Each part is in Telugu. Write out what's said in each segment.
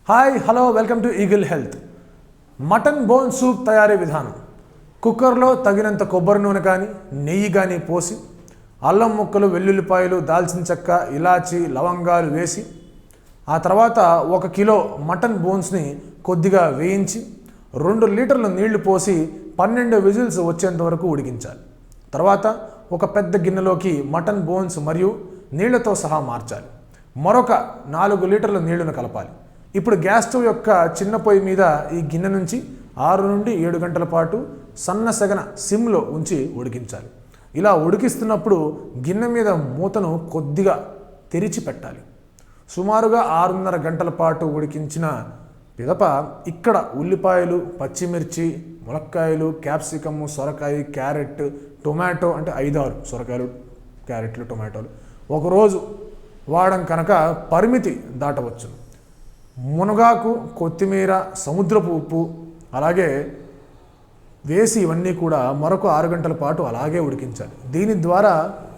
Hi hello welcome to eagle health. Mutton bone soup తయారీ విధానం. కుక్కర్లో తగినంత కొబ్బరి నూనె కానీ నెయ్యి కానీ పోసి అల్లం ముక్కలు, వెల్లుల్లిపాయలు, దాల్చిన చెక్క, ఇలాచి, లవంగాలు వేసి ఆ తర్వాత 1 కిలో మటన్ బోన్స్ని కొద్దిగా వేయించి 2 లీటర్ల నీళ్లు పోసి 12 విజిల్స్ వచ్చేంత వరకు ఉడికించాలి. తర్వాత ఒక పెద్ద గిన్నెలోకి మటన్ బోన్స్ మరియు నీళ్లతో సహా మార్చాలి. మరొక 4 లీటర్ల నీళ్లను కలపాలి. ఇప్పుడు గ్యాస్ స్టవ్ యొక్క చిన్న పొయ్యి మీద ఈ గిన్నె నుంచి 6 నుండి 7 గంటల పాటు సన్నసగన సిమ్లో ఉంచి ఉడికించాలి. ఇలా ఉడికిస్తున్నప్పుడు గిన్నె మీద మూతను కొద్దిగా తెరిచి పెట్టాలి. సుమారుగా 6.5 గంటల పాటు ఉడికించిన పిదప ఇక్కడ ఉల్లిపాయలు, పచ్చిమిర్చి, ములక్కాయలు, క్యాప్సికమ్, సొరకాయ, క్యారెట్, టొమాటో అంటే 5-6 సొరకాయలు, క్యారెట్లు, టొమాటోలు ఒకరోజు వాడడం కనుక పరిమితి దాటవచ్చు. మునగాకు, కొత్తిమీర, సముద్రపు ఉప్పు అలాగే వేసి ఇవన్నీ కూడా మరొక 6 గంటల పాటు అలాగే ఉడికించాలి. దీని ద్వారా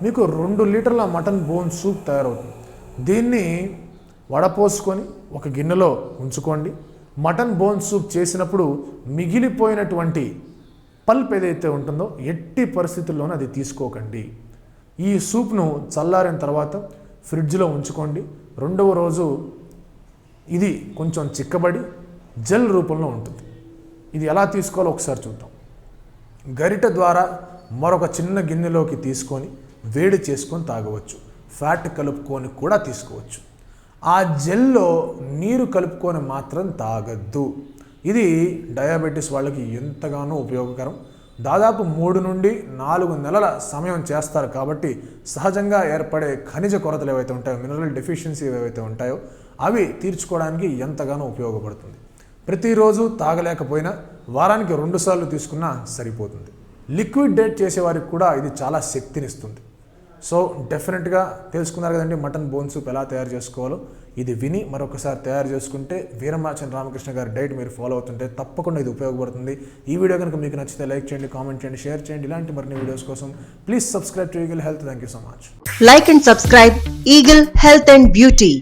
మీకు 2 లీటర్ల మటన్ బోన్ సూప్ తయారవుతుంది. దీన్ని వడపోసుకొని ఒక గిన్నెలో ఉంచుకోండి. మటన్ బోన్ సూప్ చేసినప్పుడు మిగిలిపోయినటువంటి పల్ప్ ఏదైతే ఉంటుందో ఎట్టి పరిస్థితుల్లోనూ అది తీసుకోకండి. ఈ సూప్ను చల్లారిన తర్వాత ఫ్రిడ్జ్లో ఉంచుకోండి. 2వ రోజు ఇది కొంచెం చిక్కబడి జెల్ రూపంలో ఉంటుంది. ఇది ఎలా తీసుకోవాలో ఒకసారి చూద్దాం. గరిట ద్వారా మరొక చిన్న గిన్నెలోకి తీసుకొని వేడి చేసుకొని తాగవచ్చు. ఫ్యాట్ కలుపుకొని కూడా తీసుకోవచ్చు. ఆ జెల్లో నీరు కలుపుకొని మాత్రం తాగద్దు. ఇది డయాబెటీస్ వాళ్ళకి ఎంతగానో ఉపయోగకరం. దాదాపు 3 నుండి 4 నెలల సమయం చేస్తారు కాబట్టి సహజంగా ఏర్పడే ఖనిజ కొరతలు ఏవైతే ఉంటాయో, మినరల్ డెఫిషియన్సీ ఏవైతే ఉంటాయో అవి తీర్చుకోవడానికి ఎంతగానో ఉపయోగపడుతుంది. ప్రతిరోజు తాగలేకపోయినా వారానికి 2 సార్లు తీసుకున్నా సరిపోతుంది. లిక్విడ్ డైట్ చేసేవారికి కూడా ఇది చాలా శక్తినిస్తుంది. సో డెఫినెట్గా తెలుసుకున్నారు కదండి మటన్ బోన్ సూప్ ఎలా తయారు చేసుకోవాలో. ఇది విని మరొకసారి తయారు చేసుకుంటే వీరమాచన్ రామకృష్ణ గారి డైట్ మీరు ఫాలో అవుతుంటే తప్పకుండా ఇది ఉపయోగపడుతుంది. ఈ వీడియో కనుక మీకు నచ్చితే లైక్ చేయండి, కామెంట్ చేయండి, షేర్ చేయండి. ఇలాంటి మరిన్ని వీడియోస్ కోసం please subscribe to eagle health. Thank you so much. Like and subscribe Eagle Health and Beauty.